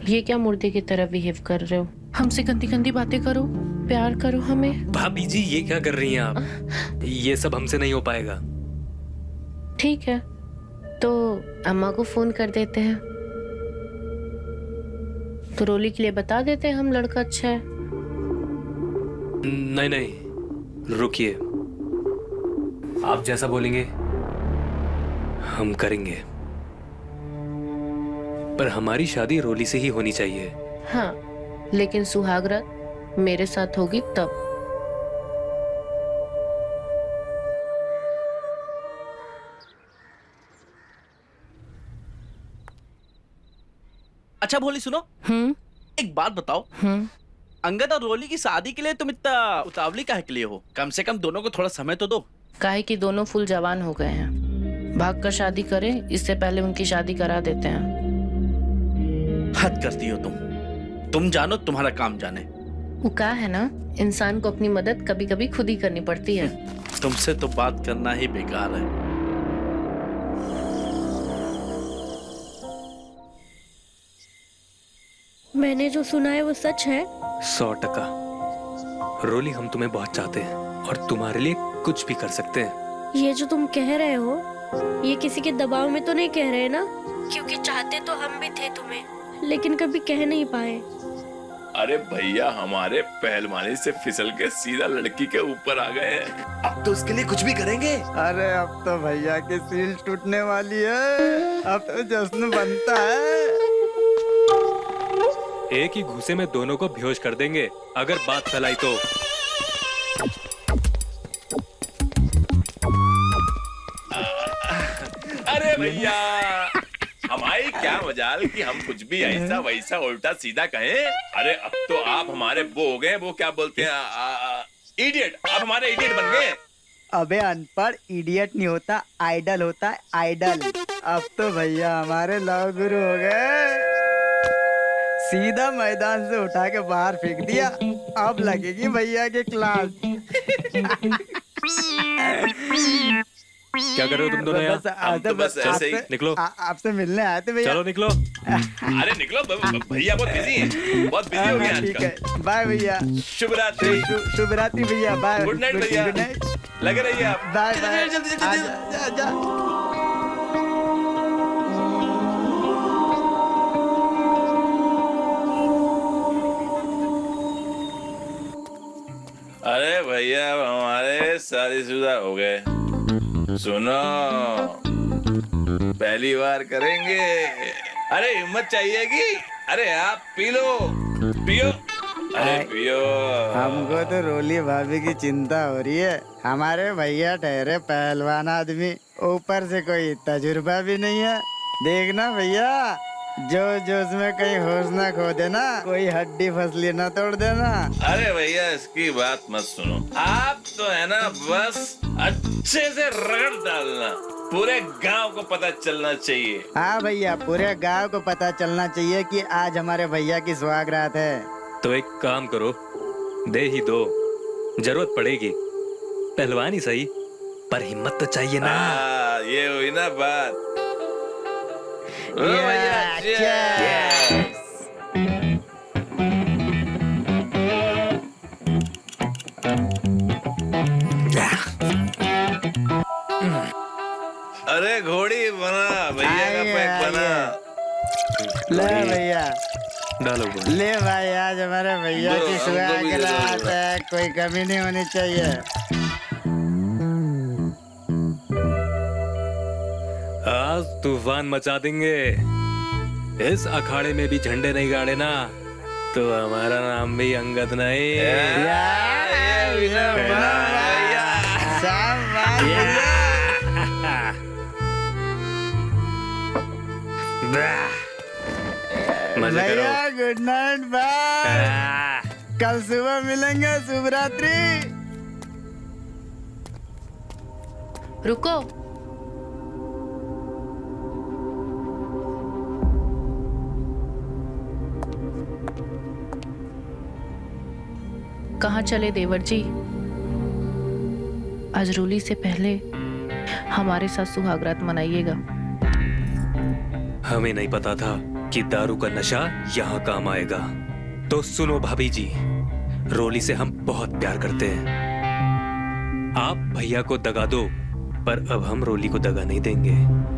ये क्या मुर्दे की तरह बिहेव कर रहे हो? हमसे गंदी गंदी बातें करो, प्यार करो हमें। भाभी जी ये क्या कर रही हैं आप? ये सब हमसे नहीं हो पाएगा। ठीक है, तो अम्मा को फोन कर देते हैं, तो रोली के लिए बता देते हैं हम लड़का अच्छा है। नहीं नहीं, रुकिए, आप जैसा बोलेंगे हम करेंगे, पर हमारी शादी रोली से ही होनी चाहिए। हाँ, लेकिन सुहागरात मेरे साथ होगी तब। अच्छा भोली सुनो, एक बात बताओ, अंगद और रोली की शादी के लिए तुम इतना उतावली काहे के लिए हो? कम से कम दोनों को थोड़ा समय तो दो। काहे कि दोनों फुल जवान हो गए हैं, भाग कर शादी करें इससे पहले उनकी शादी करा देते हैं। हद करती हो तुम जानो तुम्हारा काम जाने। वो क्या है ना, इंसान को अपनी मदद कभी कभी खुद ही करनी पड़ती है। तुमसे तो बात करना ही बेकार है। मैंने जो सुना है वो सच है? 100%। रोली, हम तुम्हें बहुत चाहते हैं और तुम्हारे लिए कुछ भी कर सकते हैं। ये जो तुम कह रहे हो, ये किसी के दबाव में तो नहीं कह रहे ना? क्योंकि चाहते तो हम भी थे तुम्हें, लेकिन कभी कह नहीं पाए। अरे भैया, हमारे पहलवानी से फिसल के सीधा लड़की के ऊपर आ गए हैं। अब तो उसके लिए कुछ भी करेंगे। अरे अब तो भैया की सील टूटने वाली है, अब तो जश्न बनता है। एक ही घूसे में दोनों को बेहोश कर देंगे अगर बात फैलाई तो। अरे भैया, हमारी क्या मजाल कि हम कुछ भी ऐसा वैसा उल्टा सीधा कहें। अरे अब तो आप हमारे वो हो गए, वो क्या बोलते हैं, इडियट। आप हमारे इडियट बन गए। अबे अनपढ़, इडियट नहीं होता, आइडल होता है, आइडल। अब तो भैया हमारे लव गुरु हो गए। सीधा मैदान से उठा के बाहर फेंक दिया, अब लगेगी भैया के क्लास। क्या कर रहे हो तुम दोनों यहाँ? हम तो बस ऐसे ही। निकलो। आपसे मिलने आए थे भैया। चलो निकलो। अरे निकलो, भैया बहुत बिजी हैं, बहुत बिजी हो गए ठीक आजकल। है, बाय भैया। शुभ रात्रि। शुभ रात्रि भैया, बाय। गुड नाइट भैया। Good night. लगे रहिए आप। Bye bye. जल्दी जल्दी आजा। अरे भैया, अब हमारे शादीशुदा हो गए। सुनो, पहली बार करेंगे। अरे हिम्मत चाहिएगी। अरे आप पी लो, पियो। अरे पियो। हमको तो रोली भाभी की चिंता हो रही है। हमारे भैया ठहरे पहलवान आदमी, ऊपर से कोई तजुर्बा भी नहीं है। देखना भैया, जोश में कहीं होश ना खो देना, कोई हड्डी फसली ना तोड़ देना। अरे भैया, इसकी बात मत सुनो। आप तो है ना, बस अच्छे से रगड़ डालना, पूरे गांव को पता चलना चाहिए। हाँ भैया, पूरे गांव को पता चलना चाहिए कि आज हमारे भैया की सुहागरात है। तो एक काम करो, दे ही दो, जरूरत पड़ेगी। पहलवानी सही, पर हिम्मत तो चाहिए ना। ये हुई ना बात। अरे घोड़ी बना, भैया का पैक बना। ले भैया, डालो। ले भाई, आज हमारे भैया की सुहागरात है, कोई कमी नहीं होनी चाहिए। आज तूफान मचा देंगे। इस अखाड़े में भी झंडे नहीं गाड़े ना, तो हमारा नाम भी अंगद नहीं। भैया गुड नाइट, बाय। कल सुबह मिलेंगे, शुभ रात्रि। रुको, कहाँ चले देवर जी? आज रोली से पहले हमारे साथ सुहागरात मनाइएगा। हमें नहीं पता था कि दारू का नशा यहाँ काम आएगा। तो सुनो भाभी जी, रोली से हम बहुत प्यार करते हैं। आप भैया को दगा दो, पर अब हम रोली को दगा नहीं देंगे।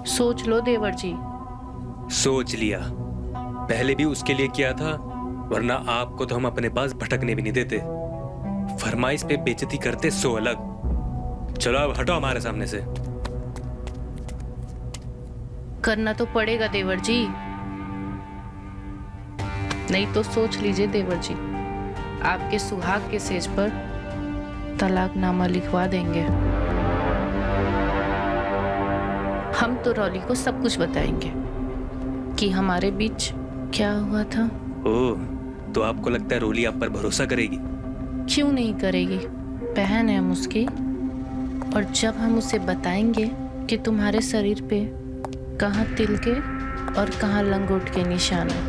सोच लो देवर जी। सोच लिया, पहले भी उसके लिए किया था, वरना आपको तो हम अपने पास भटकने भी नहीं देते। फरमाइश पे बेइज्जती करते सो अलग। चलो अब हटो हमारे सामने से। करना तो पड़ेगा देवर जी, नहीं तो सोच लीजिए देवर जी, आपके सुहाग के सेज पर तलाकनामा लिखवा देंगे। हम तो रॉली को सब कुछ बताएंगे कि हमारे बीच क्या हुआ था। ओह, तो आपको लगता है रोली आप पर भरोसा करेगी? क्यों नहीं करेगी, बहन है हम उसकी। और जब हम उसे बताएंगे कि तुम्हारे शरीर पे कहाँ तिल के और कहाँ लंगोट के निशान है,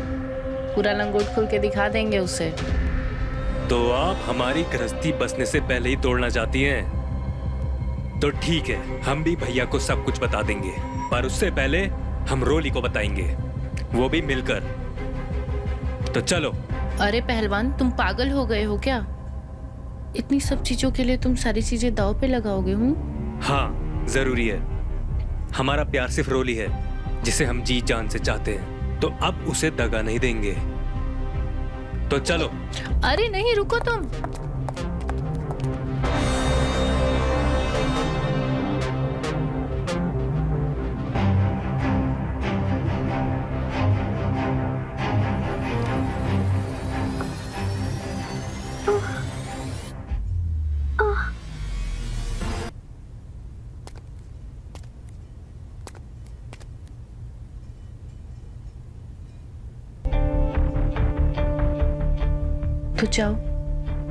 पूरा लंगोट खोल के दिखा देंगे उसे। तो आप हमारी गृहस्थी बसने से पहले ही तोड़ना चाहती हैं? तो ठीक है, हम भी भैया को सब कुछ बता देंगे, पर उससे पहले हम रोली को बताएंगे, वो भी मिलकर। तो चलो। अरे पहलवान, तुम पागल हो गए हो क्या? इतनी सब चीजों के लिए तुम सारी चीजें दांव पे लगाओगे? हाँ, जरूरी है। हमारा प्यार सिर्फ रोली है, जिसे हम जी जान से चाहते हैं, तो अब उसे दगा नहीं देंगे। तो चलो। अरे नहीं, रुको तुम। तो जाओ,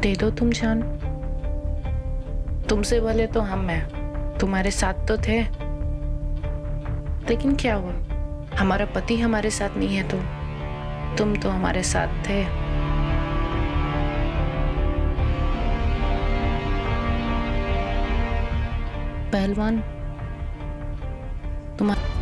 दे दो तुम जान। तुमसे भले तो हम हैं, तुम्हारे साथ तो थे, लेकिन क्या हुआ, हमारा पति हमारे साथ नहीं है तो तुम तो हमारे साथ थे। पहलवान, तुम्हारा